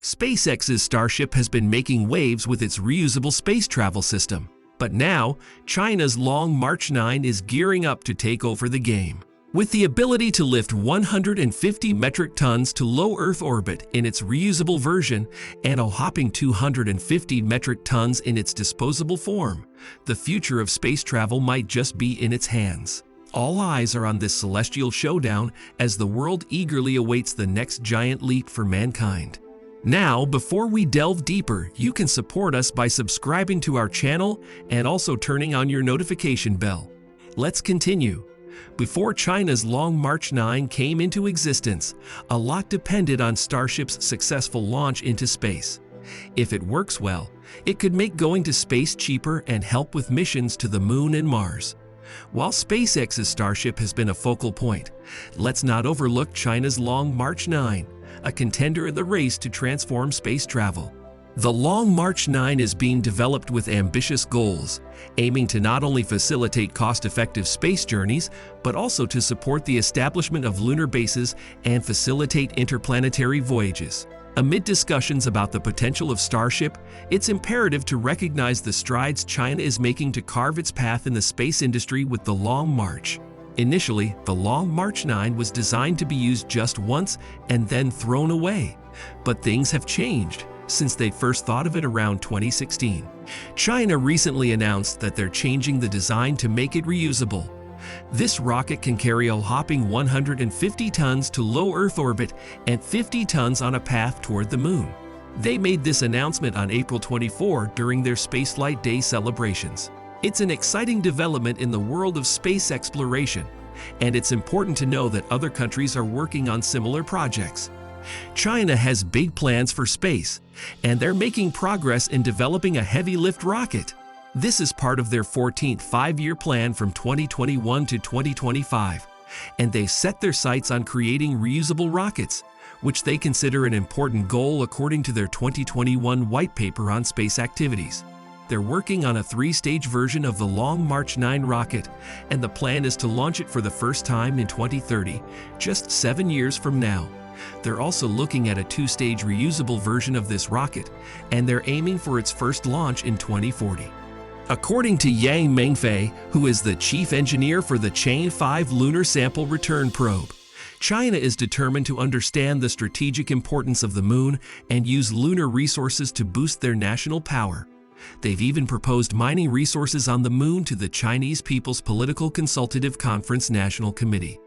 SpaceX's Starship has been making waves with its reusable space travel system. But now, China's Long March 9 is gearing up to take over the game. With the ability to lift 150 metric tons to low Earth orbit in its reusable version and a whopping 250 metric tons in its disposable form, the future of space travel might just be in its hands. All eyes are on this celestial showdown as the world eagerly awaits the next giant leap for mankind. Now, before we delve deeper, you can support us by subscribing to our channel and also turning on your notification bell. Let's continue. Before China's Long March 9 came into existence, a lot depended on Starship's successful launch into space. If it works well, it could make going to space cheaper and help with missions to the Moon and Mars. While SpaceX's Starship has been a focal point, let's not overlook China's Long March 9, a contender in the race to transform space travel. The Long March 9 is being developed with ambitious goals, aiming to not only facilitate cost-effective space journeys, but also to support the establishment of lunar bases and facilitate interplanetary voyages. Amid discussions about the potential of Starship, it's imperative to recognize the strides China is making to carve its path in the space industry with the Long March. Initially, the Long March 9 was designed to be used just once and then thrown away. But things have changed since they first thought of it around 2016. China recently announced that they're changing the design to make it reusable. This rocket can carry a whopping 150 tons to low Earth orbit and 50 tons on a path toward the Moon. They made this announcement on April 24 during their Spaceflight Day celebrations. It's an exciting development in the world of space exploration, and it's important to know that other countries are working on similar projects. China has big plans for space, and they're making progress in developing a heavy-lift rocket. This is part of their 14th five-year plan from 2021 to 2025, and they've set their sights on creating reusable rockets, which they consider an important goal according to their 2021 white paper on space activities. They're working on a three-stage version of the Long March 9 rocket, and the plan is to launch it for the first time in 2030, just 7 years from now. They're also looking at a two-stage reusable version of this rocket, and they're aiming for its first launch in 2040. According to Yang Mengfei, who is the chief engineer for the Chang'e 5 Lunar Sample Return Probe, China is determined to understand the strategic importance of the Moon and use lunar resources to boost their national power. They've even proposed mining resources on the Moon to the Chinese People's Political Consultative Conference National Committee.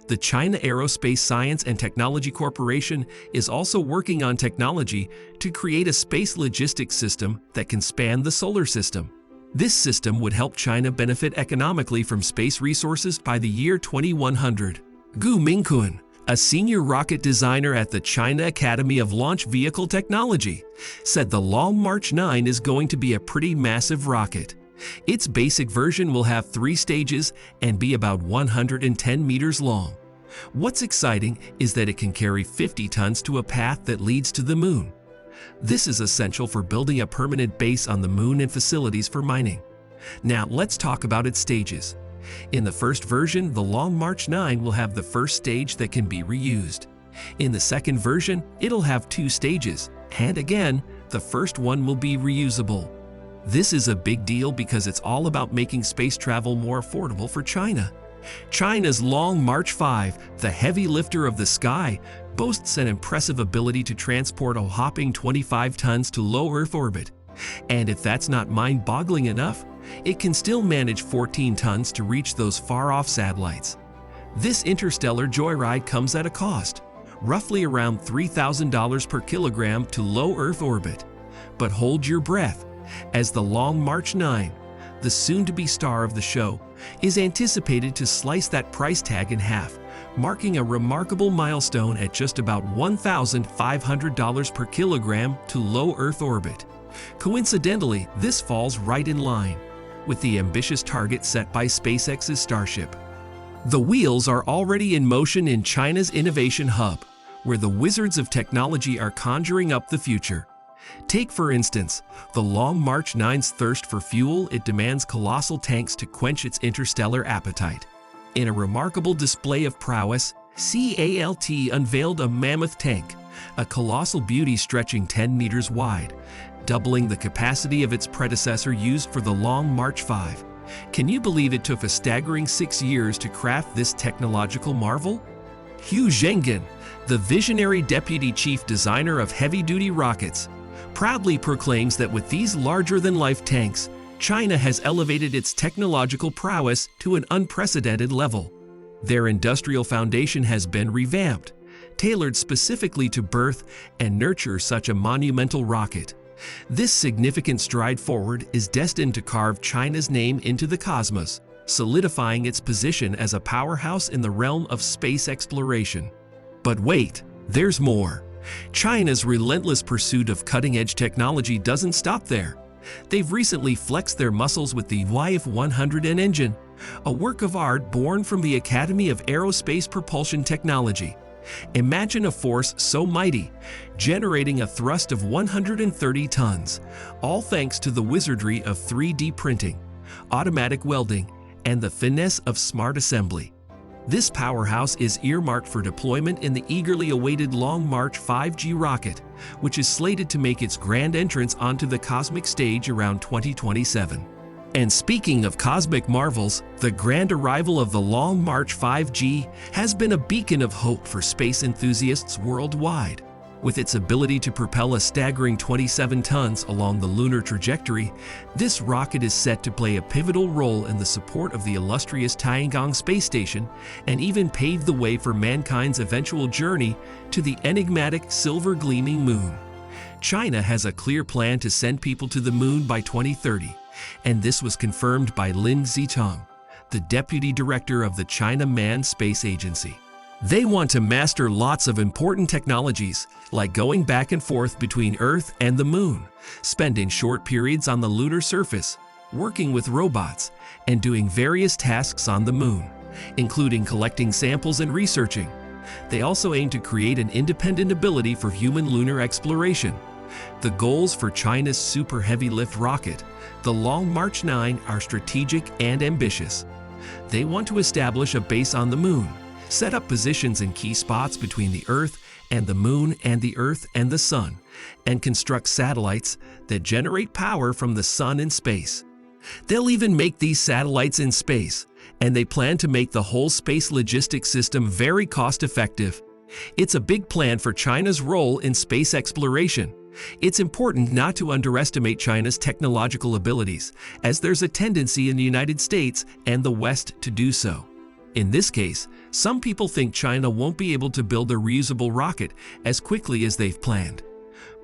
The China Aerospace Science and Technology Corporation is also working on technology to create a space logistics system that can span the solar system. This system would help China benefit economically from space resources by the year 2100. Gu Mingkun, a senior rocket designer at the China Academy of Launch Vehicle Technology, said the Long March 9 is going to be a pretty massive rocket. Its basic version will have 3 stages and be about 110 meters long. What's exciting is that it can carry 50 tons to a path that leads to the Moon. This is essential for building a permanent base on the Moon and facilities for mining. Now let's talk about its stages. In the first version, the Long March 9 will have the first stage that can be reused. In the second version, it'll have 2 stages, and again, the first one will be reusable. This is a big deal because it's all about making space travel more affordable for China. China's Long March 5, the heavy lifter of the sky, boasts an impressive ability to transport a whopping 25 tons to low Earth orbit. And if that's not mind-boggling enough, it can still manage 14 tons to reach those far-off satellites. This interstellar joyride comes at a cost, roughly around $3,000 per kilogram to low Earth orbit. But hold your breath, as the Long March 9, the soon-to-be star of the show, is anticipated to slice that price tag in half, marking a remarkable milestone at just about $1,500 per kilogram to low Earth orbit. Coincidentally, this falls right in line with the ambitious target set by SpaceX's Starship. The wheels are already in motion in China's Innovation Hub, where the wizards of technology are conjuring up the future. Take, for instance, the Long March 9's thirst for fuel. It demands colossal tanks to quench its interstellar appetite. In a remarkable display of prowess, CALT unveiled a mammoth tank, a colossal beauty stretching 10 meters wide, doubling the capacity of its predecessor used for the Long March 5. Can you believe it took a staggering 6 years to craft this technological marvel? Hu Zhengan, the visionary deputy chief designer of heavy-duty rockets, proudly proclaims that with these larger-than-life tanks, China has elevated its technological prowess to an unprecedented level. Their industrial foundation has been revamped, tailored specifically to birth and nurture such a monumental rocket. This significant stride forward is destined to carve China's name into the cosmos, solidifying its position as a powerhouse in the realm of space exploration. But wait, there's more. China's relentless pursuit of cutting-edge technology doesn't stop there. They've recently flexed their muscles with the YF-100N engine, a work of art born from the Academy of Aerospace Propulsion Technology. Imagine a force so mighty, generating a thrust of 130 tons, all thanks to the wizardry of 3D printing, automatic welding, and the finesse of smart assembly. This powerhouse is earmarked for deployment in the eagerly awaited Long March 5G rocket, which is slated to make its grand entrance onto the cosmic stage around 2027. And speaking of cosmic marvels, the grand arrival of the Long March 5G has been a beacon of hope for space enthusiasts worldwide. With its ability to propel a staggering 27 tons along the lunar trajectory, this rocket is set to play a pivotal role in the support of the illustrious Tiangong space station and even pave the way for mankind's eventual journey to the enigmatic silver-gleaming moon. China has a clear plan to send people to the moon by 2030, and this was confirmed by Lin Zitong, the deputy director of the China Manned Space Agency. They want to master lots of important technologies, like going back and forth between Earth and the Moon, spending short periods on the lunar surface, working with robots, and doing various tasks on the Moon, including collecting samples and researching. They also aim to create an independent ability for human lunar exploration. The goals for China's super heavy lift rocket, the Long March 9, are strategic and ambitious. They want to establish a base on the Moon, set up positions in key spots between the Earth and the Moon and the Earth and the Sun, and construct satellites that generate power from the Sun in space. They'll even make these satellites in space, and they plan to make the whole space logistics system very cost-effective. It's a big plan for China's role in space exploration. It's important not to underestimate China's technological abilities, as there's a tendency in the United States and the West to do so. In this case, some people think China won't be able to build a reusable rocket as quickly as they've planned.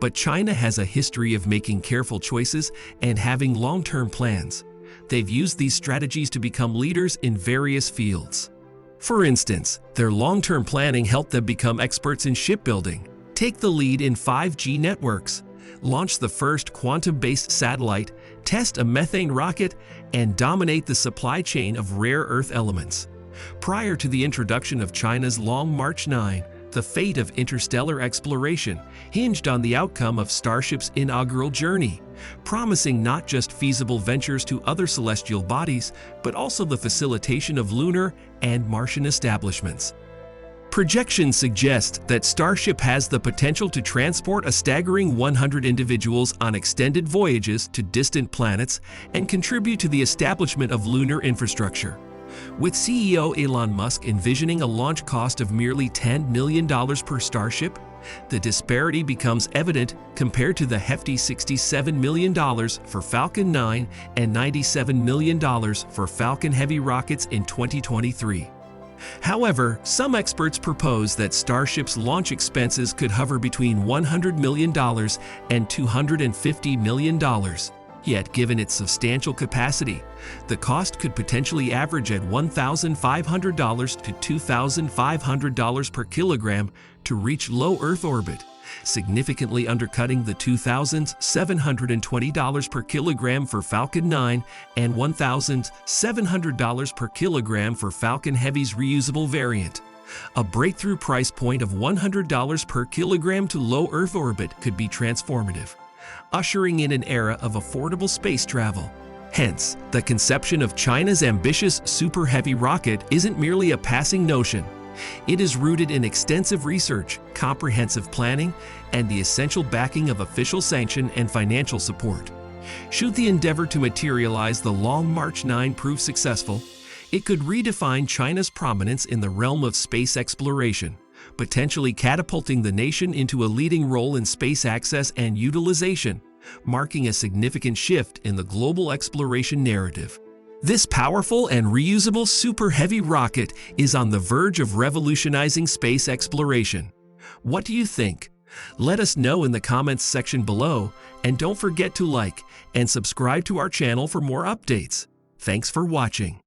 But China has a history of making careful choices and having long-term plans. They've used these strategies to become leaders in various fields. For instance, their long-term planning helped them become experts in shipbuilding, take the lead in 5G networks, launch the first quantum-based satellite, test a methane rocket, and dominate the supply chain of rare earth elements. Prior to the introduction of China's Long March 9, the fate of interstellar exploration hinged on the outcome of Starship's inaugural journey, promising not just feasible ventures to other celestial bodies, but also the facilitation of lunar and Martian establishments. Projections suggest that Starship has the potential to transport a staggering 100 individuals on extended voyages to distant planets and contribute to the establishment of lunar infrastructure. With CEO Elon Musk envisioning a launch cost of merely $10 million per Starship, the disparity becomes evident compared to the hefty $67 million for Falcon 9 and $97 million for Falcon Heavy rockets in 2023. However, some experts propose that Starship's launch expenses could hover between $100 million and $250 million. Yet, given its substantial capacity, the cost could potentially average at $1,500 to $2,500 per kilogram to reach low Earth orbit, significantly undercutting the $2,720 per kilogram for Falcon 9 and $1,700 per kilogram for Falcon Heavy's reusable variant. A breakthrough price point of $100 per kilogram to low Earth orbit could be transformative, ushering in an era of affordable space travel. Hence, the conception of China's ambitious Super Heavy rocket isn't merely a passing notion. It is rooted in extensive research, comprehensive planning, and the essential backing of official sanction and financial support. Should the endeavor to materialize the Long March 9 prove successful, it could redefine China's prominence in the realm of space exploration, potentially catapulting the nation into a leading role in space access and utilization, marking a significant shift in the global exploration narrative. This powerful and reusable super heavy rocket is on the verge of revolutionizing space exploration. What do you think? Let us know in the comments section below, and don't forget to like and subscribe to our channel for more updates. Thanks for watching.